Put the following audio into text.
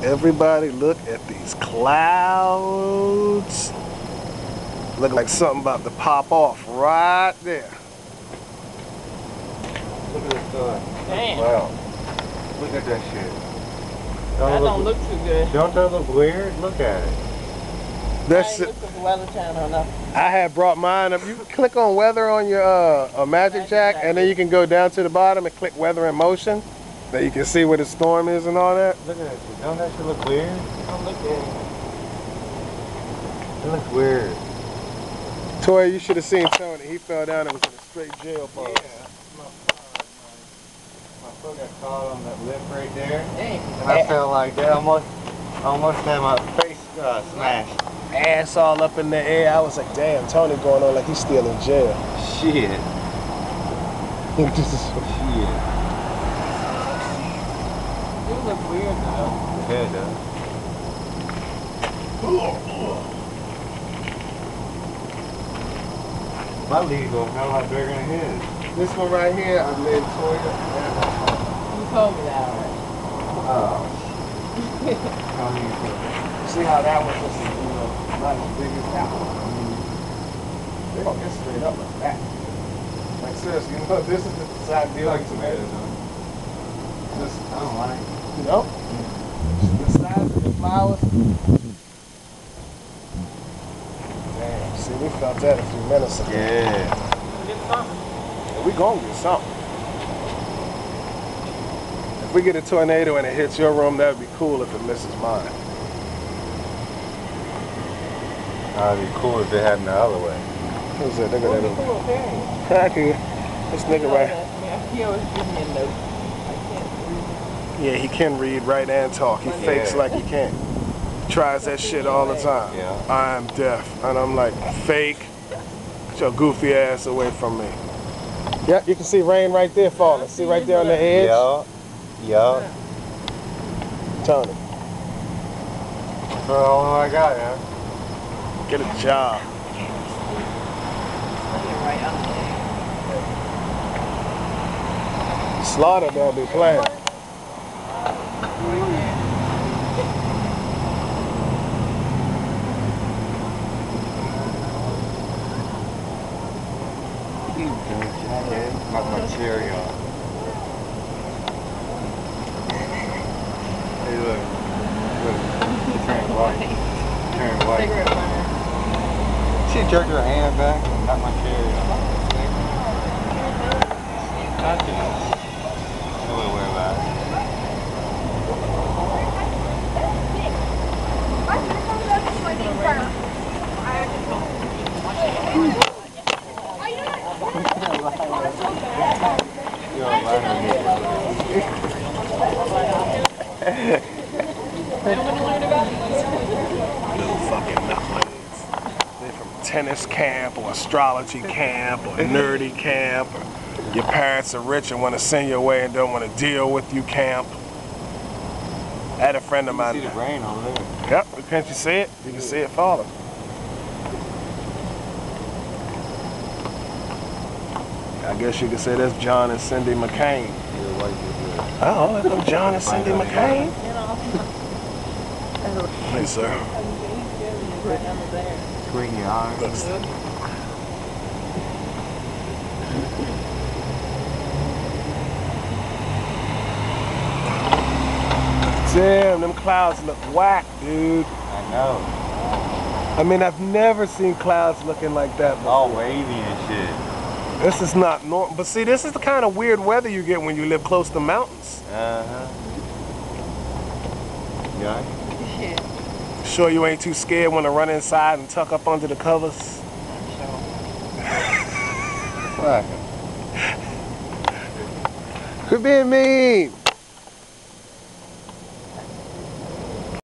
Everybody look at these clouds. Look like something about to pop off right there. Look at this sun. Damn. Wow. Look at that shit. That don't look too good. Don't that look weird? Look at it. That's I ain't looked at the weather channel enough. I had brought mine up. You click on weather on your Magic Jack, and then you can go down to the bottom and click weather in motion. Then you can see where the storm is and all that. Look at that shit. Don't that shit look weird? Don't look good. It looks weird. Toy, you should have seen Tony. He fell down and was in a straight jail pose. Yeah. My foot got caught on that lip right there. Dang. And I felt like that. Almost had my face smashed. Ass all up in the air. I was like, damn, Tony going on like he's still in jail. Shit. Shit. Shit. It look weird though. Yeah, it does. My lead goes hell lot bigger than his. This one right here, I made Toya. You told me that already. Oh. See how that one just, not as big as that one. They don't get straight up like that. Like seriously, this is the side deal like tomatoes. This, I don't like it. you know? The size of the flowers. Damn, see, we felt that a few minutes ago. Yeah. Get something. We gonna get something. If we get a tornado and it hits your room, that would be cool if it misses mine. That'd be cool if it happened the other way. Who's that nigga that Cool, okay. This nigga right. He always gives me a note. I can't read. Yeah, he can read, write, and talk. He fakes like he can't. Tries that shit all the time. Yeah. I'm deaf. And I'm like, fake. Get your goofy ass away from me. Yep, you can see rain right there falling. See right there on the edge? Yeah. Yeah. Tony, That's all I got, man. get a job. Right under there. Slaughter don't be playing. Got my cherry on. Hey, look. Look. It turned white. It turned white. Cigarette burner. She jerked her hand back and got my cherry on. Not too much. No way to worry about it. You're a lighter. Little fucking knuckleheads. They're from tennis camp or astrology camp or nerdy camp. Or your parents are rich and want to send you away and don't want to deal with you camp. I had a friend of mine. You see the rain over there. Yep, can't you see it? You can see it falling. I guess you could say that's John and Cindy McCain. Oh, that's John and Cindy McCain. Hey, sir. Between your eyes. Looks. Damn, them clouds look whack, dude. I know. I mean, I've never seen clouds looking like that before. All wavy and shit. This is not normal. But see, this is the kind of weird weather you get when you live close to mountains. Uh-huh. Yeah. Sure you ain't too scared when to run inside and tuck up under the covers? Fuck. Quit being mean.